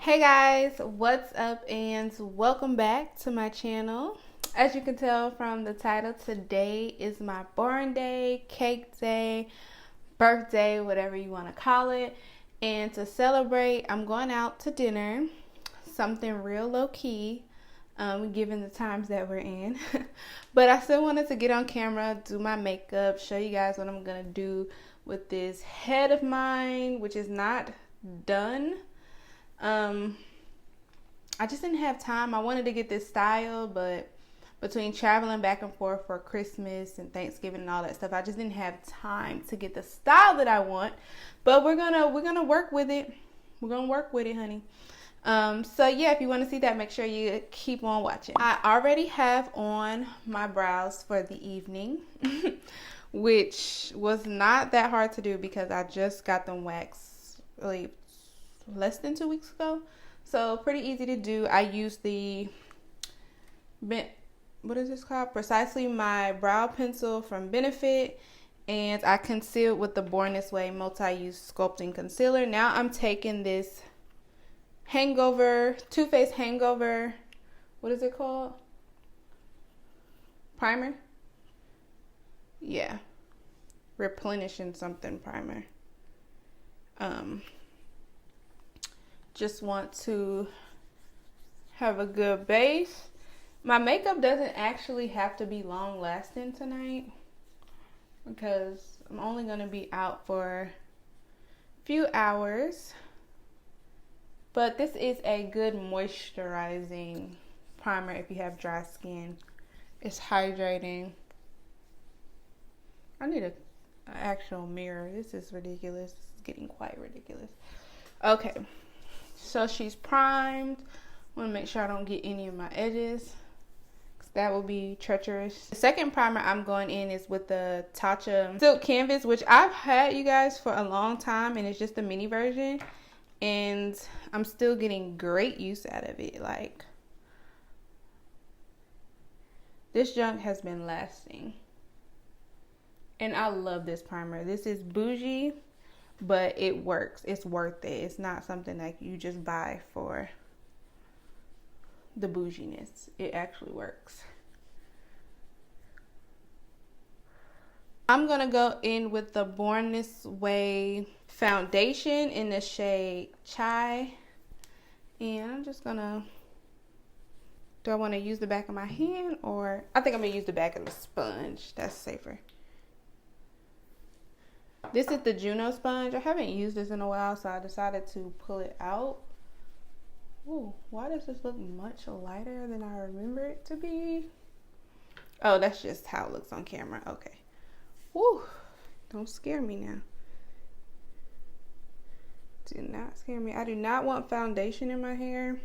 Hey guys, what's up and welcome back to my channel. As you can tell from the title, today is my born day, cake day, birthday, whatever you want to call it. And to celebrate, I'm going out to dinner, something real low-key, given the times that we're in. But I still wanted to get on camera, do my makeup, show you guys what I'm going to do with this head of mine, which is not done. I just didn't have time. I wanted to get this style, but between traveling back and forth for Christmas and Thanksgiving and all that stuff, I just didn't have time to get the style that I want. But we're gonna work with it. We're gonna work with it, honey. So yeah, if you want to see that, make sure you keep on watching. I already have on my brows for the evening, which was not that hard to do because I just got them waxed really less than 2 weeks ago. So pretty easy to do. I use the, what is this called? Precisely My Brow Pencil from Benefit. And I concealed with the Born This Way Multi-Use Sculpting Concealer. Now I'm taking this Too Faced Hangover, what is it called? Primer? Yeah. Replenishing something primer. Just want to have a good base. My makeup doesn't actually have to be long lasting tonight because I'm only going to be out for a few hours. But this is a good moisturizing primer if you have dry skin. It's hydrating. I need an actual mirror. This is ridiculous. It's getting quite ridiculous. Okay. So she's primed. I want to make sure I don't get any of my edges, because that will be treacherous. The second primer I'm going in is with the Tatcha Silk Canvas, which I've had, you guys, for a long time, and it's just a mini version. And I'm still getting great use out of it. Like, this junk has been lasting. And I love this primer. This is bougie, but it works. It's worth it. It's not something that you just buy for the bouginess. It actually works. I'm going to go in with the Born This Way foundation in the shade Chai. And I'm just going to, do I want to use the back of my hand, or I think I'm going to use the back of the sponge. That's safer. This is the Juno sponge. I haven't used this in a while, so I decided to pull it out. Ooh, why does this look much lighter than I remember it to be? Oh, that's just how it looks on camera. Okay. Woo, don't scare me now. Do not scare me. I do not want foundation in my hair.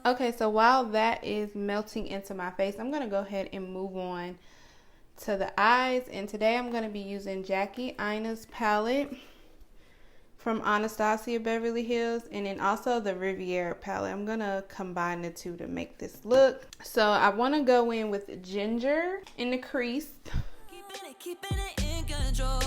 Okay, so while that is melting into my face, I'm going to go ahead and move on to the eyes. And today I'm going to be using Jackie Aina's palette from Anastasia Beverly Hills, and then also the Riviera palette. I'm going to combine the two to make this look. So I want to go in with Ginger in the crease. Keeping it in control.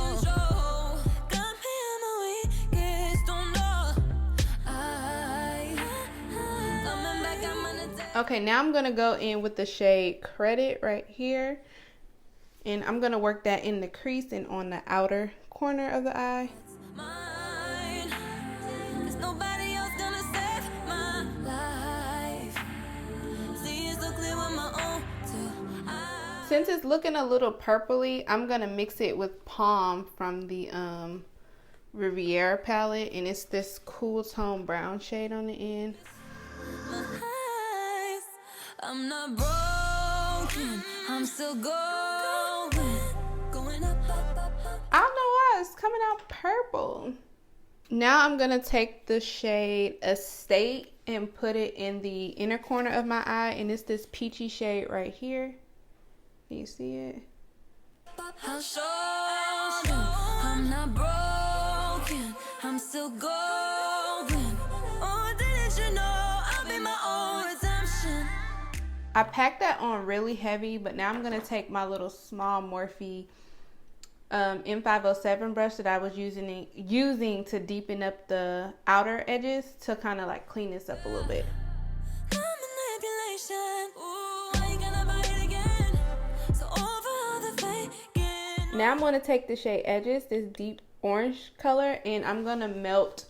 Okay, now I'm going to go in with the shade Credit right here. And I'm going to work that in the crease and on the outer corner of the eye. Since it's looking a little purpley, I'm going to mix it with Palm from the Riviera palette. And it's this cool tone brown shade on the end. I'm not broken, I'm still going up, I don't know why it's coming out purple. Now I'm gonna take the shade Estate and put it in the inner corner of my eye, and it's this peachy shade right here. Can you see it? I'm not broken, I'm still going. Oh, didn't you know I'll be my own redemption? I packed that on really heavy, but now I'm going to take my little small Morphe M507 brush that I was using to deepen up the outer edges to kind of like clean this up a little bit. Now I'm going to take the shade Edges, this deep orange color, and I'm going to melt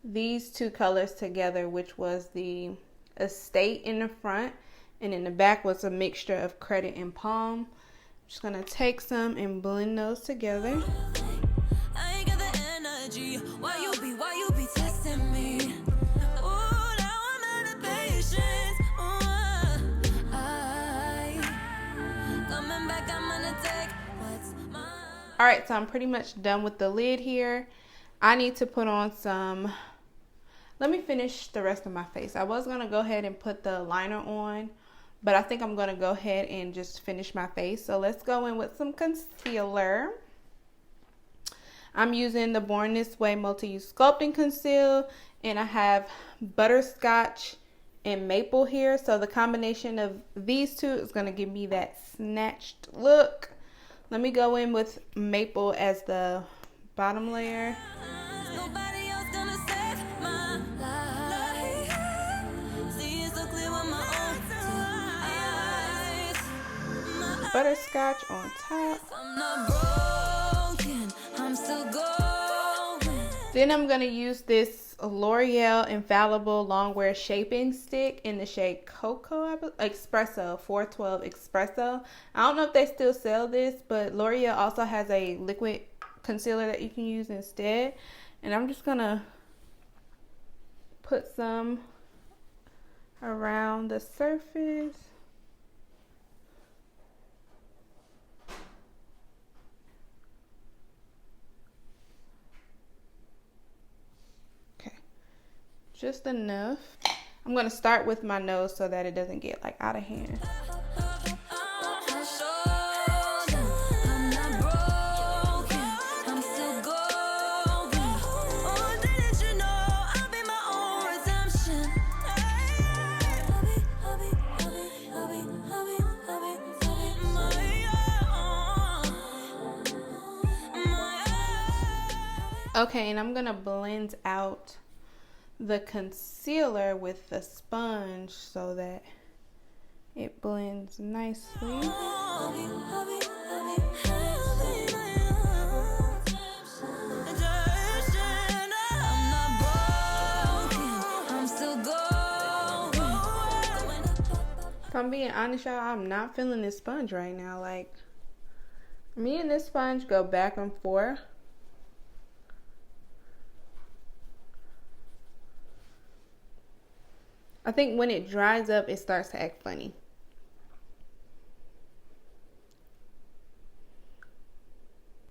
these two colors together, which was the Estate in the front, and in the back was a mixture of Credit and Palm. I'm just going to take some and blend those together. I ain't got the energy. Why you be testing me? Ooh, now I'm out of patience. Coming back, I'm gonna take what's mine. Alright, so I'm pretty much done with the lid here. I need to put on some, let me finish the rest of my face. I was going to go ahead and put the liner on, but I think I'm going to go ahead and just finish my face. So let's go in with some concealer. I'm using the Born This Way Multi-Use Sculpting Conceal, and I have Butterscotch and Maple here. So the combination of these two is going to give me that snatched look. Let me go in with Maple as the bottom layer. Butterscotch on top. Then I'm going to use this L'Oreal Infallible Longwear Shaping Stick in the shade Cocoa, Espresso, 412 Espresso. I don't know if they still sell this, but L'Oreal also has a liquid concealer that you can use instead. And I'm just going to put some around the surface. Just enough. I'm going to start with my nose so that it doesn't get like out of hand. Okay, and I'm going to blend out the concealer with the sponge so that it blends nicely. If I'm being honest, y'all, I'm not feeling this sponge right now. Like, me and this sponge go back and forth. I think when it dries up, it starts to act funny.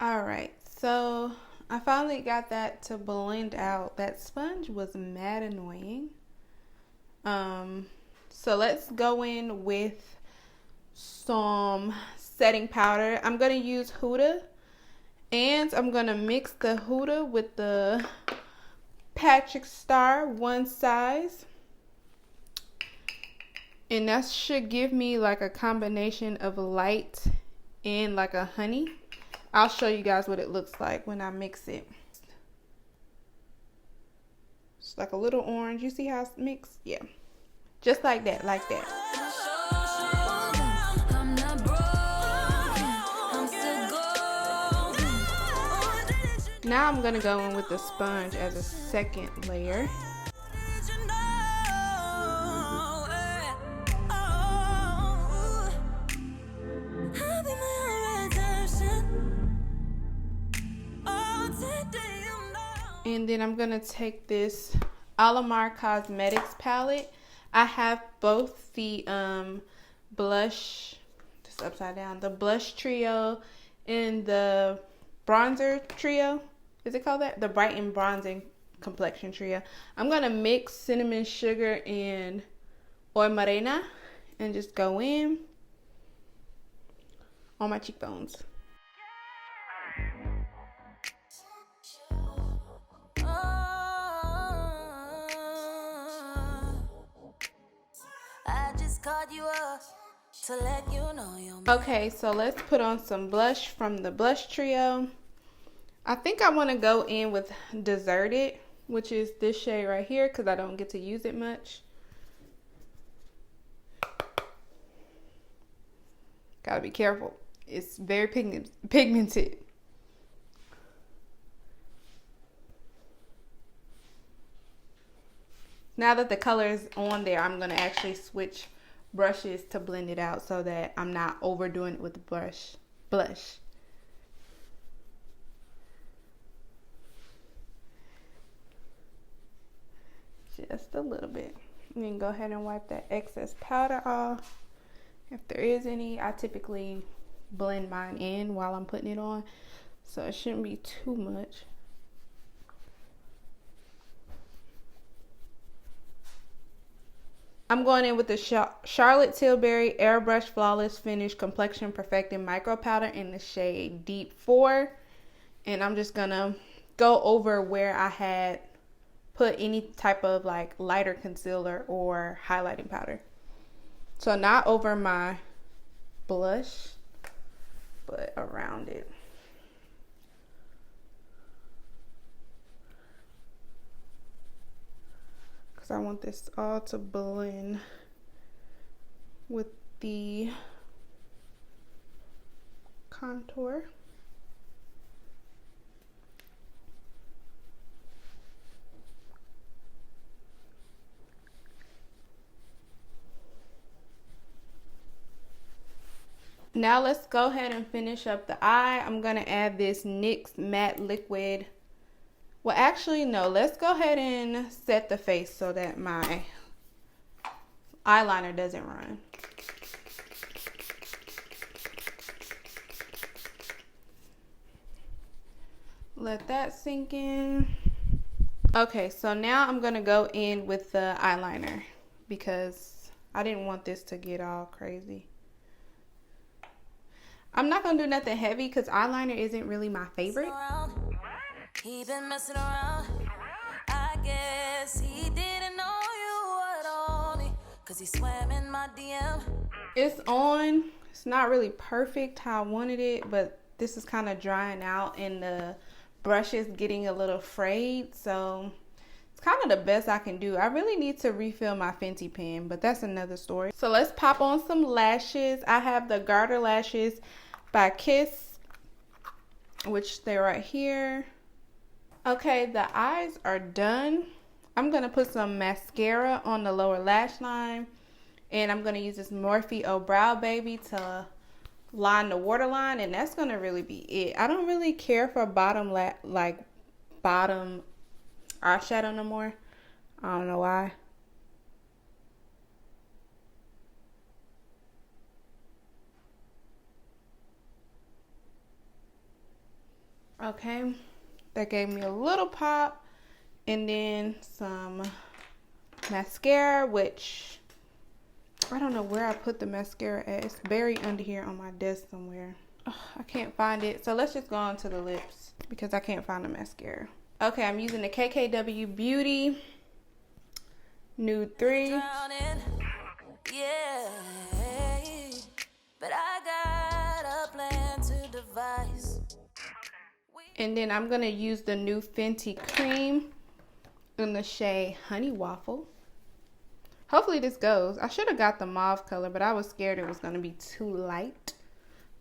Alright, so I finally got that to blend out. That sponge was mad annoying. So let's go in with some setting powder. I'm going to use Huda, and I'm going to mix the Huda with the Patrick Star One Size. And that should give me like a combination of light and like a honey. I'll show you guys what it looks like when I mix it. It's like a little orange. You see how it's mixed? Yeah. Just like that, like that. Now I'm going to go in with the sponge as a second layer. And then I'm going to take this Alamar Cosmetics palette. I have both the blush, just upside down, the blush trio and the bronzer trio. Is it called that? The bright and bronzing complexion trio. I'm going to mix cinnamon sugar and oil morena and just go in on my cheekbones. I just Okay, so let's put on some blush from the blush trio. I think I want to go in with Deserted, which is this shade right here, because I don't get to use it much. Gotta be careful. It's very pigmented. Now that the color is on there, I'm going to actually switch brushes to blend it out so that I'm not overdoing it with the blush. Just a little bit. You can go ahead and wipe that excess powder off. If there is any, I typically blend mine in while I'm putting it on, so it shouldn't be too much. I'm going in with the Charlotte Tilbury Airbrush Flawless Finish Complexion Perfecting Micro Powder in the shade Deep 4. And I'm just going to go over where I had put any type of like lighter concealer or highlighting powder. So not over my blush, but around it. I want this all to blend with the contour. Now let's go ahead and finish up the eye. I'm going to add this NYX Matte Liquid. Well, actually, no. Let's go ahead and set the face so that my eyeliner doesn't run. Let that sink in. Okay, so now I'm going to go in with the eyeliner because I didn't want this to get all crazy. I'm not going to do nothing heavy because eyeliner isn't really my favorite. He been messing around. I guess he didn't know you were on it, cause he swam in my DM. It's on. It's not really perfect how I wanted it, but this is kind of drying out and the brush is getting a little frayed, so it's kind of the best I can do. I really need to refill my Fenty pen, but that's another story. So let's pop on some lashes. I have the Garter Lashes by Kiss, which they're right here. Okay, the eyes are done. I'm going to put some mascara on the lower lash line. And I'm going to use this Morphe Oh Brow Baby to line the waterline. And that's going to really be it. I don't really care for bottom eyeshadow no more. I don't know why. Okay. That gave me a little pop, and then some mascara, which I don't know where I put the mascara at. It's buried under here on my desk somewhere. Ugh, I can't find it. So let's just go on to the lips because I can't find the mascara. Okay, I'm using the KKW Beauty Nude 3. Yeah, but I got a plan to devise. And then I'm going to use the new Fenty Cream in the shade Honey Waffle. Hopefully this goes. I should have got the mauve color, but I was scared it was going to be too light.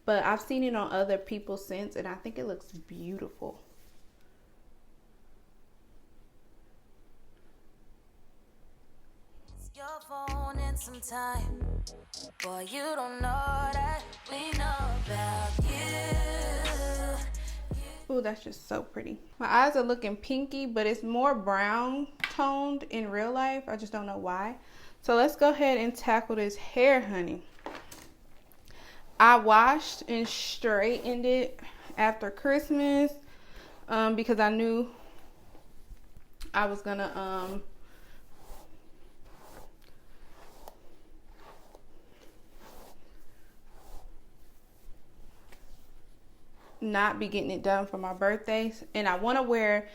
But I've seen it on other people since, and I think it looks beautiful. Your phone in some time. Boy, you don't know that we know about you. Ooh, that's just so pretty. My eyes are looking pinky, but it's more brown toned in real life. I just don't know why. So let's go ahead and tackle this hair, honey. I washed and straightened it after Christmas because I knew I was gonna not be getting it done for my birthday, and I want to wear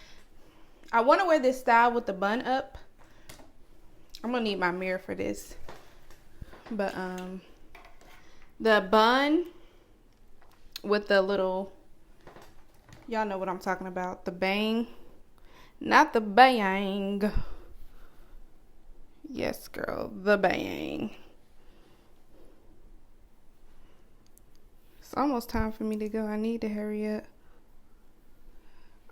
this style with the bun up. I'm gonna need my mirror for this, But the bun with the little, y'all know what I'm talking about, the bang, not the bang. Yes, girl, the bang. It's almost time for me to go. I need to hurry up.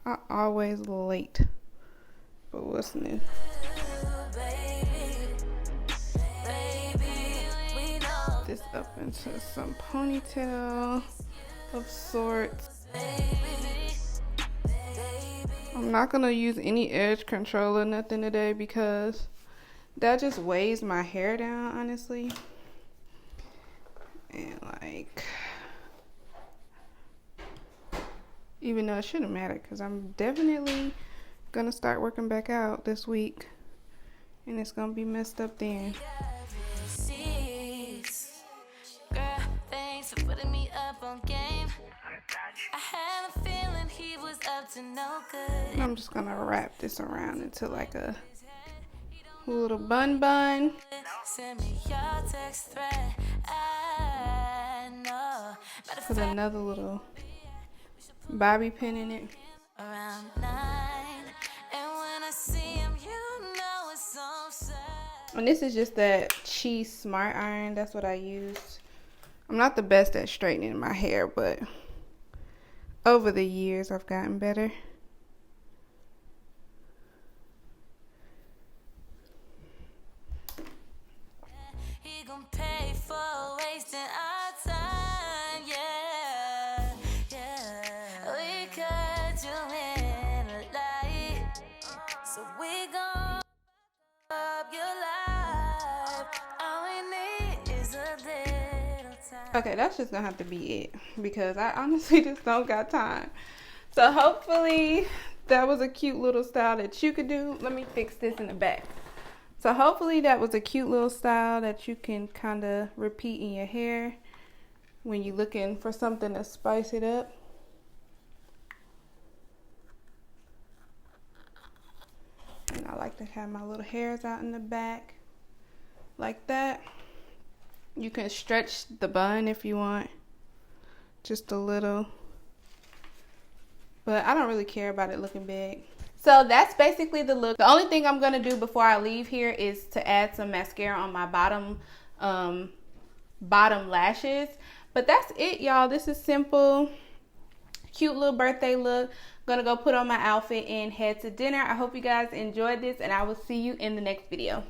I'm always late. But what's new? This up into some ponytail of sorts. I'm not gonna use any edge control or nothing today because that just weighs my hair down, honestly. And like, even though it shouldn't matter because I'm definitely gonna start working back out this week and it's gonna be messed up then. Girl, thanks for putting me up on game. I had a feeling he was up to no good. I'm just gonna wrap this around into like a little bun. Send me your text thread. I know. Put another little bobby pin in it. Around 9, and when I see him, you know it's so sad. And this is just that Cheese Smart Iron. That's what I used. I'm not the best at straightening my hair, but over the years I've gotten better. He gon' pay for wasting our time, yeah, yeah. We cut you in a light, so we gon' up your life. All we need is a little time. Okay, that's just gonna have to be it because I honestly just don't got time. So hopefully that was a cute little style that you could do. Let me fix this in the back. So hopefully that was a cute little style that you can kind of repeat in your hair when you're looking for something to spice it up. And I like to have my little hairs out in the back like that. You can stretch the bun if you want, just a little. But I don't really care about it looking big. So that's basically the look. The only thing I'm gonna do before I leave here is to add some mascara on my bottom lashes. But that's it, y'all. This is simple, cute little birthday look. Gonna go put on my outfit and head to dinner. I hope you guys enjoyed this, and I will see you in the next video.